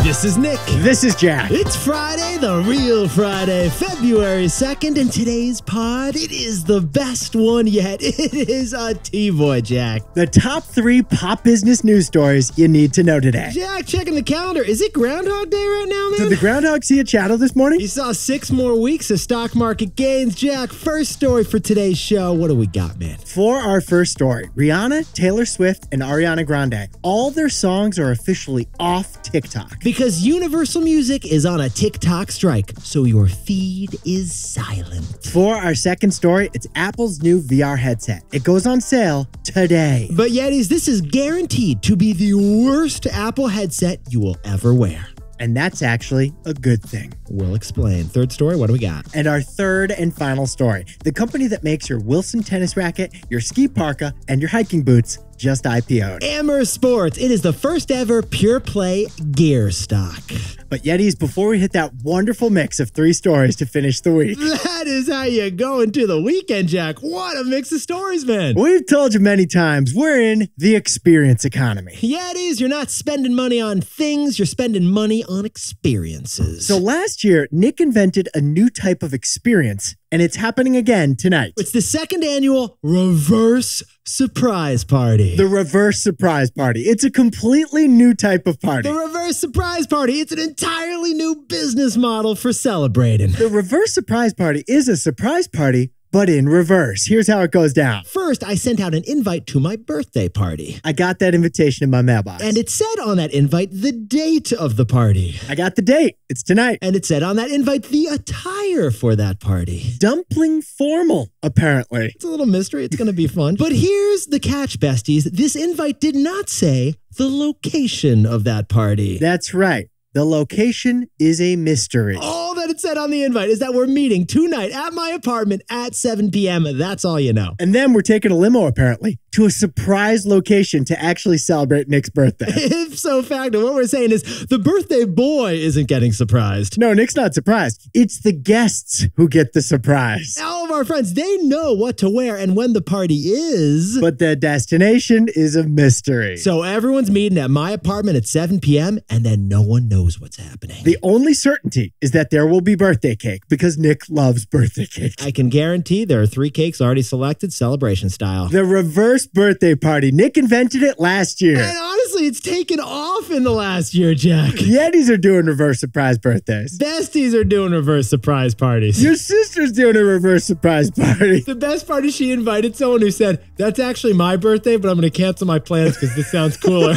This is Nick. This is Jack. It's Friday, the real Friday, February 2nd, and today's pod, it is the best one yet. It is a T-Boy, Jack. The top 3 pop business news stories you need to know today. Jack, checking the calendar. Is it Groundhog Day right now, man? Did the groundhog see a shadow this morning? You saw 6 more weeks of stock market gains. Jack, first story for today's show. What do we got, man? For our first story, Rihanna, Taylor Swift, and Ariana Grande, all their songs are officially off TikTok. Because Universal Music is on a TikTok strike, so your feed is silent. For our second story, it's Apple's new VR headset. It goes on sale today. But Yetis, this is guaranteed to be the worst Apple headset you will ever wear. And that's actually a good thing. We'll explain. Third story, what do we got? And our third and final story, the company that makes your Wilson tennis racket, your ski parka, and your hiking boots just IPO'd. Amer Sports. It is the first ever pure play gear stock. But Yetis, before we hit that wonderful mix of 3 stories to finish the week. That is how you go into the weekend, Jack. What a mix of stories, man. We've told you many times, we're in the experience economy. Yetis, you're not spending money on things, you're spending money on experiences. So last year, Nick invented a new type of experience, and it's happening again tonight. It's the 2nd annual Reverse Surprise Party. The Reverse Surprise Party. It's a completely new type of party. The Reverse Surprise Party. It's an entirely new business model for celebrating. The Reverse Surprise Party is a surprise party, but in reverse. Here's how it goes down. First, I sent out an invite to my birthday party. I got that invitation in my mailbox. And it said on that invite the date of the party. I got the date. It's tonight. And it said on that invite the attire for that party. Dumpling formal, apparently. It's a little mystery. It's going to be fun. But here's the catch, besties. This invite did not say the location of that party. That's right. The location is a mystery. All that it said on the invite is that we're meeting tonight at my apartment at 7 p.m. That's all you know. And then we're taking a limo, apparently, to a surprise location to actually celebrate Nick's birthday. If so facto, what we're saying is the birthday boy isn't getting surprised. No, Nick's not surprised. It's the guests who get the surprise. All of our friends, they know what to wear and when the party is. But the destination is a mystery. So everyone's meeting at my apartment at 7 p.m. and then no one knows what's happening. The only certainty is that there will be birthday cake because Nick loves birthday cake. I can guarantee there are 3 cakes already selected, celebration style. The reverse birthday party. Nick invented it last year. And honestly, it's taken off in the last year, Jack. Yetis are doing reverse surprise birthdays. Besties are doing reverse surprise parties. Your sister's doing a reverse surprise party. The best part is she invited someone who said, that's actually my birthday, but I'm going to cancel my plans because this sounds cooler.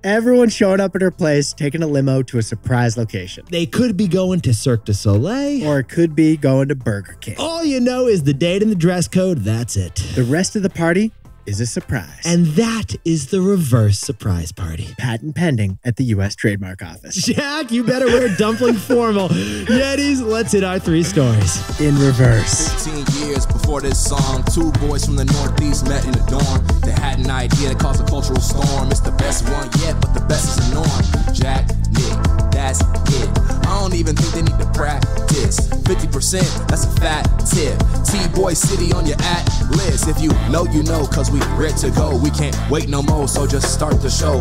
Everyone showed up at her place, taking a limo to a surprise location. They could be going to Cirque du Soleil. Or it could be going to Burger King. All you know is the date and the dress code, that's it. The rest of the party is a surprise. And that is the reverse surprise party. Patent pending at the U.S. Trademark Office. Jack, you better wear dumpling formal. Yetis, let's hit our 3 stories. In reverse. 15 years before this song, 2 boys from the Northeast met in the dorm. They had an idea that caused a cultural storm. It's the best one yet, but the best is the norm. Jack, Nick, that's it. I don't even think they need to practice. 50%, that's a fat tip. T-Boy City on your at list. If you know, you know, cause we ready to go. We can't wait no more, so just start the show.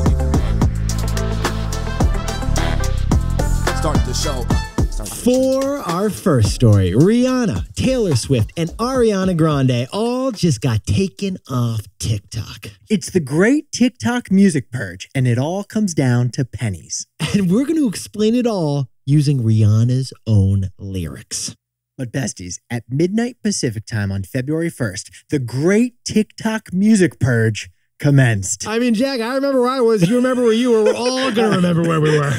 Start the show. For our first story, Rihanna, Taylor Swift, and Ariana Grande all just got taken off TikTok. It's the great TikTok music purge, and it all comes down to pennies. And we're going to explain it all using Rihanna's own lyrics. But besties, at midnight Pacific time on February 1st, the great TikTok music purge commenced. I mean, Jack, I remember where I was. You remember where you were. We're all going to remember where we were.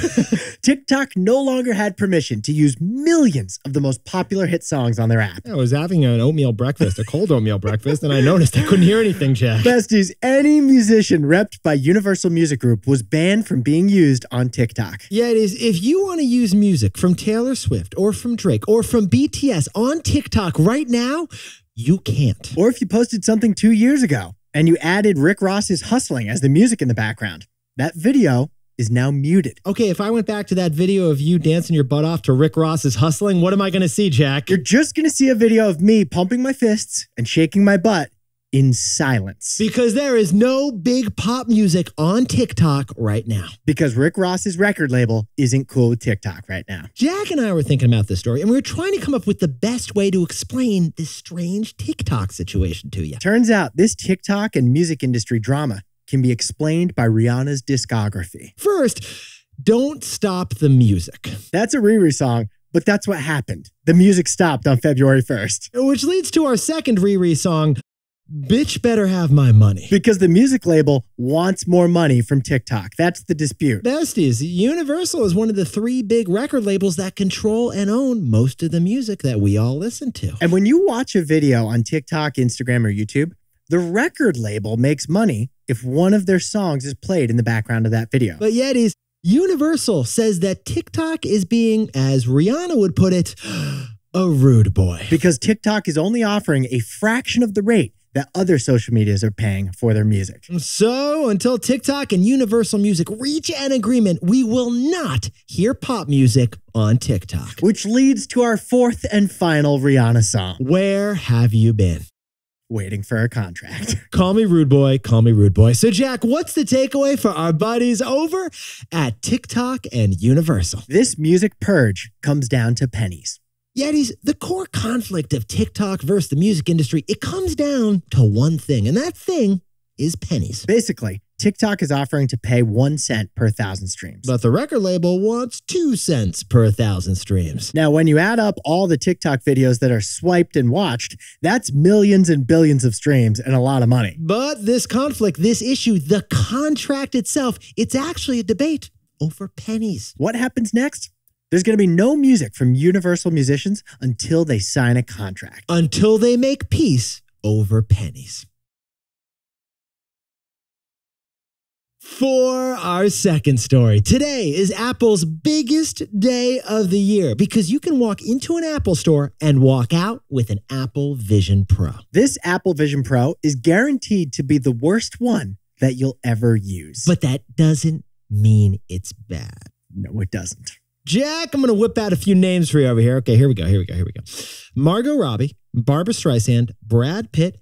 TikTok no longer had permission to use millions of the most popular hit songs on their app. I was having an oatmeal breakfast, a cold oatmeal breakfast, and I noticed I couldn't hear anything, Jack. Besties, any musician repped by Universal Music Group was banned from being used on TikTok. Yeah, it is. If you want to use music from Taylor Swift or from Drake or from BTS on TikTok right now, you can't. Or if you posted something 2 years ago and you added Rick Ross's Hustling as the music in the background, that video is now muted. Okay, if I went back to that video of you dancing your butt off to Rick Ross's Hustling, what am I going to see, Jack? You're just going to see a video of me pumping my fists and shaking my butt in silence. Because there is no big pop music on TikTok right now. Because Rick Ross's record label isn't cool with TikTok right now. Jack and I were thinking about this story, and we were trying to come up with the best way to explain this strange TikTok situation to you. Turns out this TikTok and music industry drama can be explained by Rihanna's discography. First, don't stop the music. That's a Riri song, but that's what happened. The music stopped on February 1st. Which leads to our second Riri song, Bitch Better Have My Money. Because the music label wants more money from TikTok. That's the dispute. Besties, Universal is one of the 3 big record labels that control and own most of the music that we all listen to. And when you watch a video on TikTok, Instagram, or YouTube, the record label makes money if one of their songs is played in the background of that video. But Yetis, Universal says that TikTok is being, as Rihanna would put it, a rude boy. Because TikTok is only offering a fraction of the rate that other social medias are paying for their music. So until TikTok and Universal Music reach an agreement, we will not hear pop music on TikTok. Which leads to our 4th and final Rihanna song. Where have you been? Waiting for a contract. Call me rude boy, call me rude boy. So Jack, what's the takeaway for our buddies over at TikTok and Universal? This music purge comes down to pennies. Yetis, the core conflict of TikTok versus the music industry, it comes down to one thing, and that thing is pennies. Basically, TikTok is offering to pay 1 cent per 1,000 streams. But the record label wants 2 cents per 1,000 streams. Now, when you add up all the TikTok videos that are swiped and watched, that's millions and billions of streams and a lot of money. But this conflict, this issue, the contract itself, it's actually a debate over pennies. What happens next? There's going to be no music from Universal musicians until they sign a contract. Until they make peace over pennies. For our second story, today is Apple's biggest day of the year because you can walk into an Apple store and walk out with an Apple Vision Pro. This Apple Vision Pro is guaranteed to be the worst one that you'll ever use. But that doesn't mean it's bad. No, it doesn't. Jack, I'm going to whip out a few names for you over here. Okay, here we go. Margot Robbie, Barbara Streisand, Brad Pitt,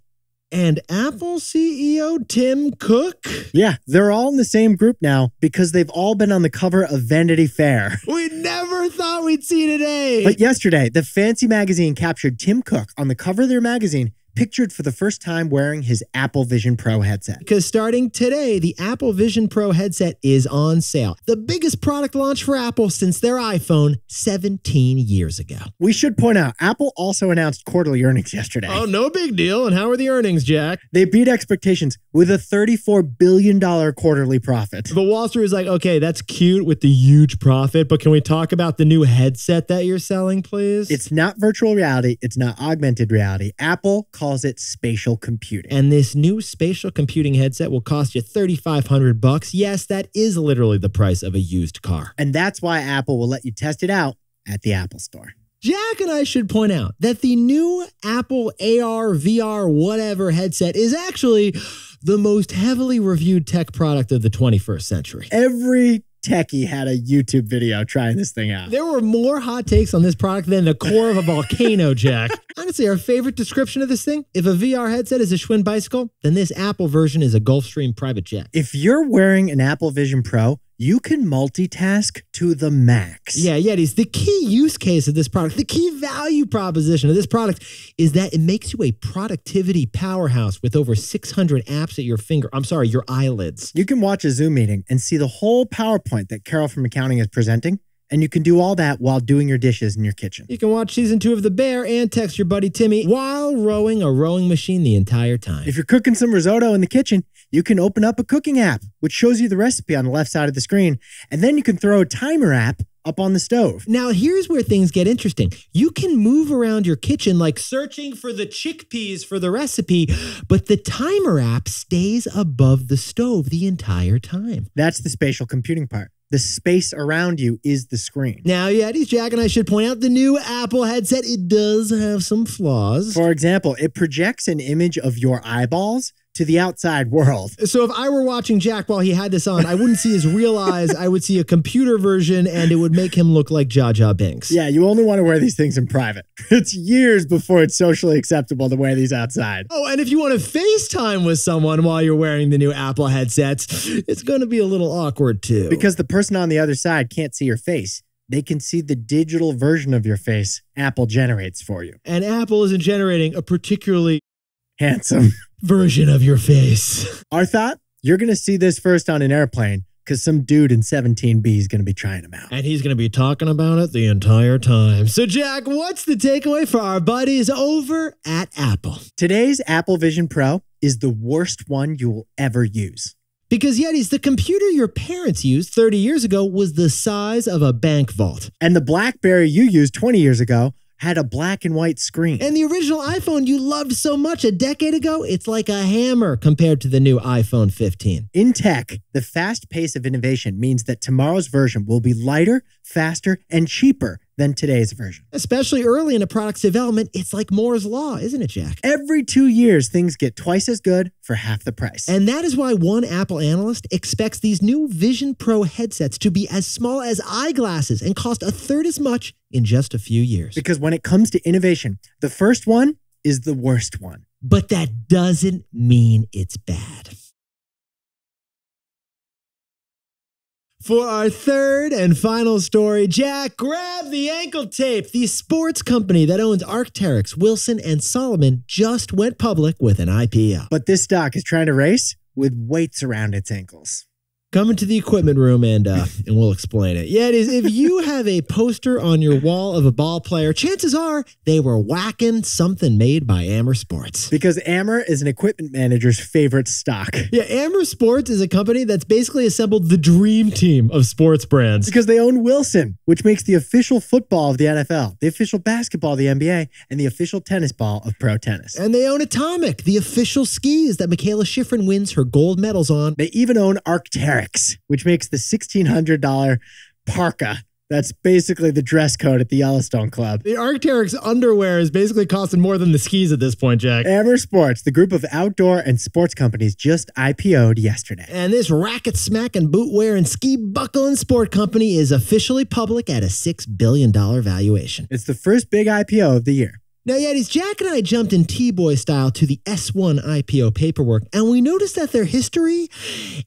and Apple CEO Tim Cook. Yeah, they're all in the same group now because they've all been on the cover of Vanity Fair. We never thought we'd see today. But yesterday, the fancy magazine captured Tim Cook on the cover of their magazine, pictured for the first time wearing his Apple Vision Pro headset. Because starting today, the Apple Vision Pro headset is on sale. The biggest product launch for Apple since their iPhone 17 years ago. We should point out, Apple also announced quarterly earnings yesterday. Oh, no big deal. And how are the earnings, Jack? They beat expectations with a $34 billion quarterly profit. The Wall Street was like, okay, that's cute with the huge profit, but can we talk about the new headset that you're selling, please? It's not virtual reality. It's not augmented reality. Apple calls it spatial computing. And this new spatial computing headset will cost you $3,500. Yes, that is literally the price of a used car. And that's why Apple will let you test it out at the Apple Store. Jack and I should point out that the new Apple AR, VR, whatever headset is actually the most heavily reviewed tech product of the 21st century. Every techie had a YouTube video trying this thing out. There were more hot takes on this product than the core of a volcano, Jack. Honestly, our favorite description of this thing, if a VR headset is a Schwinn bicycle, then this Apple version is a Gulfstream private jet. If you're wearing an Apple Vision Pro, you can multitask to the max. Yeah, Yetis, the key use case of this product, the key value proposition of this product is that it makes you a productivity powerhouse with over 600 apps at your eyelids. You can watch a Zoom meeting and see the whole PowerPoint that Carol from accounting is presenting, and you can do all that while doing your dishes in your kitchen. You can watch season 2 of The Bear and text your buddy Timmy while rowing a rowing machine the entire time. If you're cooking some risotto in the kitchen, you can open up a cooking app, which shows you the recipe on the left side of the screen, and then you can throw a timer app up on the stove. Now, here's where things get interesting. You can move around your kitchen like searching for the chickpeas for the recipe, but the timer app stays above the stove the entire time. That's the spatial computing part. The space around you is the screen. Now, Yetis, Jack and I should point out the new Apple headset, it does have some flaws. For example, it projects an image of your eyeballs to the outside world. So if I were watching Jack while he had this on, I wouldn't see his real eyes. I would see a computer version, and it would make him look like Jar Jar Binks. Yeah, you only want to wear these things in private. It's years before it's socially acceptable to wear these outside. Oh, and if you want to FaceTime with someone while you're wearing the new Apple headsets, it's going to be a little awkward too. Because the person on the other side can't see your face. They can see the digital version of your face Apple generates for you. And Apple isn't generating a particularly handsome version of your face. Our thought? You're going to see this first on an airplane because some dude in 17B is going to be trying them out. And he's going to be talking about it the entire time. So, Jack, what's the takeaway for our buddies over at Apple? Today's Apple Vision Pro is the worst one you will ever use. Because Yetis, the computer your parents used 30 years ago was the size of a bank vault. And the BlackBerry you used 20 years ago had a black and white screen. And the original iPhone you loved so much a decade ago, it's like a hammer compared to the new iPhone 15. In tech, the fast pace of innovation means that tomorrow's version will be lighter, faster, and cheaper than today's version. Especially early in a product's development, it's like Moore's Law, isn't it, Jack? Every 2 years, things get twice as good for half the price. And that is why one Apple analyst expects these new Vision Pro headsets to be as small as eyeglasses and cost a third as much in just a few years. Because when it comes to innovation, the first one is the worst one. But that doesn't mean it's bad. For our third and final story, Jack, grab the ankle tape. The sports company that owns ArcTeryx, Wilson, and Salomon just went public with an IPO. But this stock is trying to race with weights around its ankles. Come into the equipment room and we'll explain it. Yeah, it is. If you have a poster on your wall of a ball player, chances are they were whacking something made by Amer Sports. Because Amer is an equipment manager's favorite stock. Yeah, Amer Sports is a company that's basically assembled the dream team of sports brands. Because they own Wilson, which makes the official football of the NFL, the official basketball of the NBA, and the official tennis ball of pro tennis. And they own Atomic, the official skis that Michaela Schifrin wins her gold medals on. They even own ArcTeryx, which makes the $1,600 parka. That's basically the dress code at the Yellowstone Club. The ArcTeryx underwear is basically costing more than the skis at this point, Jack. Amer Sports, the group of outdoor and sports companies, just IPO'd yesterday. And this racket smacking bootwear and ski buckling sport company is officially public at a $6 billion valuation. It's the first big IPO of the year. Now, Yetis, Jack and I jumped in T-Boy style to the S1 IPO paperwork, and we noticed that their history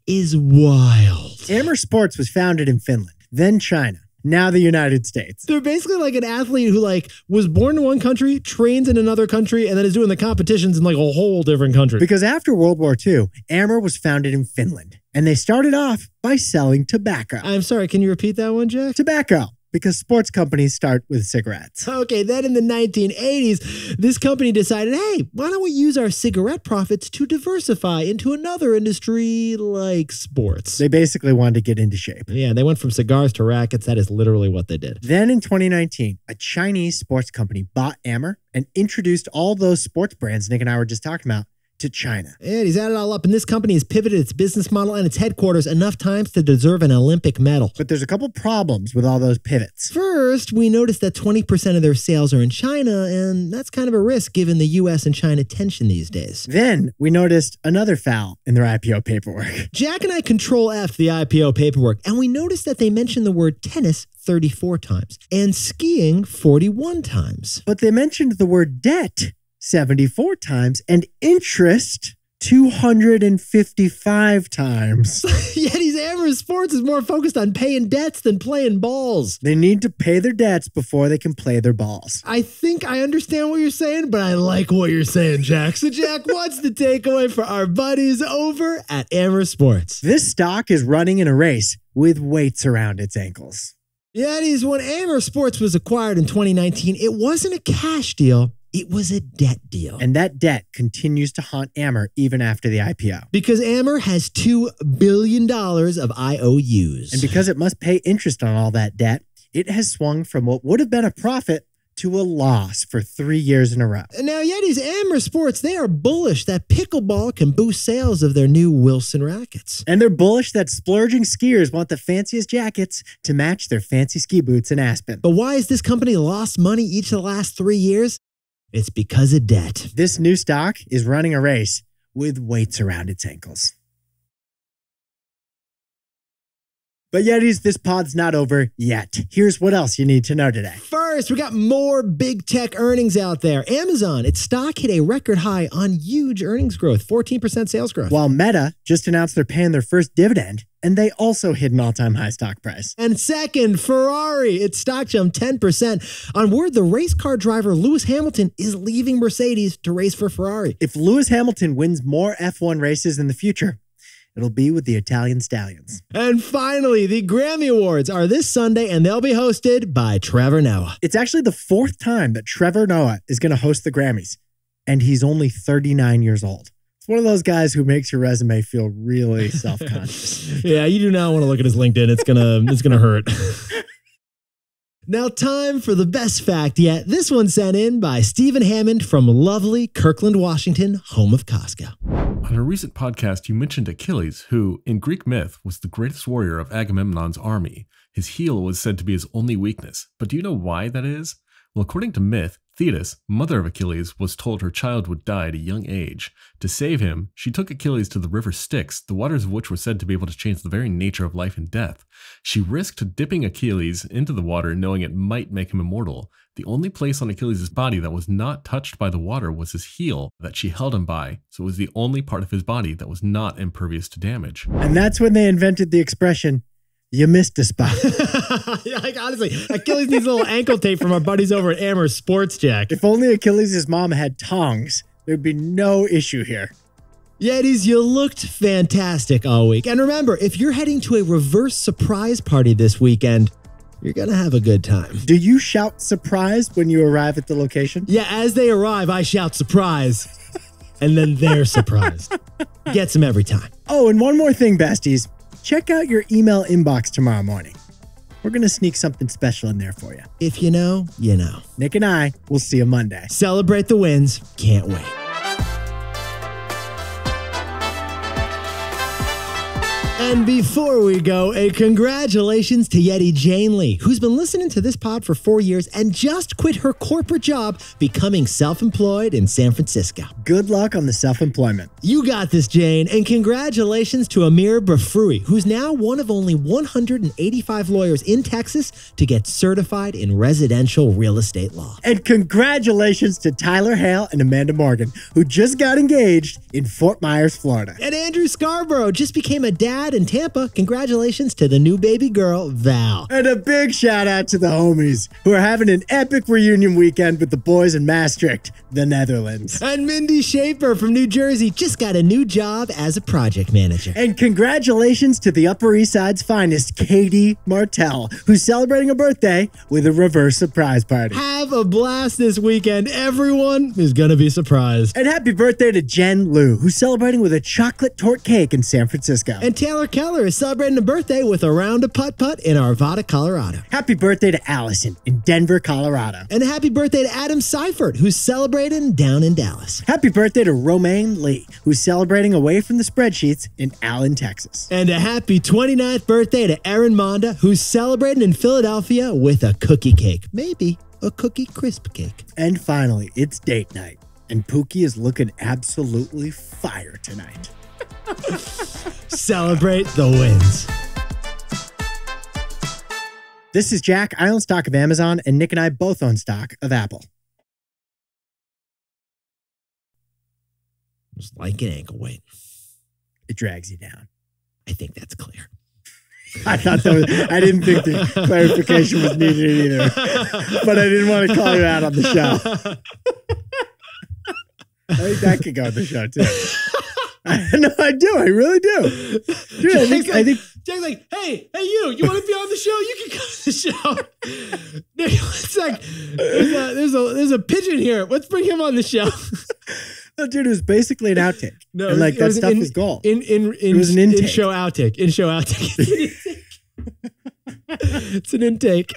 is wild. Amer Sports was founded in Finland, then China, now the United States. They're basically like an athlete who was born in one country, trains in another country, and then is doing the competitions in a whole different country. Because after World War II, Amer was founded in Finland, and they started off by selling tobacco. I'm sorry, can you repeat that one, Jack? Tobacco. Because sports companies start with cigarettes. Okay, then in the 1980s, this company decided, hey, why don't we use our cigarette profits to diversify into another industry like sports? They basically wanted to get into shape. Yeah, they went from cigars to rackets. That is literally what they did. Then in 2019, a Chinese sports company bought Amer and introduced all those sports brands Nick and I were just talking about to China. And he's added it all up, and this company has pivoted its business model and its headquarters enough times to deserve an Olympic medal. But there's a couple problems with all those pivots. First, we noticed that 20% of their sales are in China, and that's kind of a risk given the U.S. and China tension these days. Then we noticed another foul in their IPO paperwork. Jack and I control F the IPO paperwork, and we noticed that they mentioned the word tennis 34 times and skiing 41 times. But they mentioned the word debt 74 times and interest 255 times. Yetis Amer Sports is more focused on paying debts than playing balls. They need to pay their debts before they can play their balls. I think I understand what you're saying, but I like what you're saying, Jack. So, Jack, what's the takeaway for our buddies over at Amer Sports? This stock is running in a race with weights around its ankles. Yetis, when Amer Sports was acquired in 2019, it wasn't a cash deal. It was a debt deal. And that debt continues to haunt Amer even after the IPO. Because Amer has $2 billion of IOUs. And because it must pay interest on all that debt, it has swung from what would have been a profit to a loss for 3 years in a row. Now, Yetis, Amer Sports, they are bullish that pickleball can boost sales of their new Wilson rackets. And they're bullish that splurging skiers want the fanciest jackets to match their fancy ski boots in Aspen. But why has this company lost money each of the last 3 years? It's because of debt. This new stock is running a race with weights around its ankles. But Yetis, this pod's not over yet. Here's what else you need to know today. First, we got more big tech earnings out there. Amazon, its stock hit a record high on huge earnings growth, 14% sales growth. While Meta just announced they're paying their first dividend, and they also hit an all-time high stock price. And second, Ferrari, its stock jumped 10% on word the race car driver Lewis Hamilton is leaving Mercedes to race for Ferrari. If Lewis Hamilton wins more F1 races in the future, it'll be with the Italian Stallions. And finally, the Grammy Awards are this Sunday, and they'll be hosted by Trevor Noah. It's actually the 4th time that Trevor Noah is going to host the Grammys, and he's only 39 years old. It's one of those guys who makes your resume feel really self-conscious. Yeah, you do not want to look at his LinkedIn. It's gonna hurt. Now, time for the best fact yet. This one sent in by Stephen Hammond from lovely Kirkland, Washington, home of Costco. On a recent podcast, you mentioned Achilles, who, in Greek myth, was the greatest warrior of Agamemnon's army. His heel was said to be his only weakness. But do you know why that is? Well, according to myth, Thetis, mother of Achilles, was told her child would die at a young age. To save him, she took Achilles to the river Styx, the waters of which were said to be able to change the very nature of life and death. She risked dipping Achilles into the water, knowing it might make him immortal. The only place on Achilles' body that was not touched by the water was his heel that she held him by, so it was the only part of his body that was not impervious to damage. And that's when they invented the expression, you missed a spot. Yeah, like, honestly, Achilles needs a little ankle tape from our buddies over at Amer Sports, Jack. If only Achilles' mom had tongs, there'd be no issue here. Yetis, you looked fantastic all week. And remember, if you're heading to a reverse surprise party this weekend, you're going to have a good time. Do you shout surprise when you arrive at the location? Yeah, as they arrive, I shout surprise. And then they're surprised. Gets them every time. Oh, and one more thing, besties. Check out your email inbox tomorrow morning. We're going to sneak something special in there for you. If you know, you know. Nick and I will see you Monday. Celebrate the wins. Can't wait. And before we go, a congratulations to Yeti Jane Lee, who's been listening to this pod for 4 years and just quit her corporate job, becoming self-employed in San Francisco. Good luck on the self-employment. You got this, Jane, and congratulations to Amer Ipo, who's now one of only 185 lawyers in Texas to get certified in residential real estate law. And congratulations to Tyler Hale and Amanda Morgan, who just got engaged in Fort Myers, Florida. And Andrew Scarborough just became a dad in Tampa. Congratulations to the new baby girl, Val. And a big shout out to the homies who are having an epic reunion weekend with the boys in Maastricht, the Netherlands. And Mindy Schaefer from New Jersey just got a new job as a project manager. And congratulations to the Upper East Side's finest, Katie Martell, who's celebrating a birthday with a reverse surprise party. Have a blast this weekend. Everyone is going to be surprised. And happy birthday to Jen Liu, who's celebrating with a chocolate torte cake in San Francisco. And Taylor Keller is celebrating a birthday with a round of putt-putt in Arvada, Colorado. Happy birthday to Allison in Denver, Colorado. And a happy birthday to Adam Seifert, who's celebrating down in Dallas. Happy birthday to Romaine Lee, who's celebrating away from the spreadsheets in Allen, Texas. And a happy 29th birthday to Erin Monda, who's celebrating in Philadelphia with a cookie cake. Maybe a cookie crisp cake. And finally, it's date night, and Pookie is looking absolutely fire tonight. Celebrate the wins. This is Jack. I own stock of Amazon, and Nick and I both own stock of Apple. Just like an ankle weight. It drags you down. I think that's clear. I thought that was, I didn't think the clarification was needed either, but I didn't want to call you out on the show. I think that could go on the show too. No, I do. I really do. Dude, I think Jack's like, hey, you want to be on the show? You can come on the show. Nick, one sec. There's a pigeon here. Let's bring him on the show. No, dude, it was basically an outtake. No, and like that stuff is gold. It was an intake. In show outtake. It's an intake.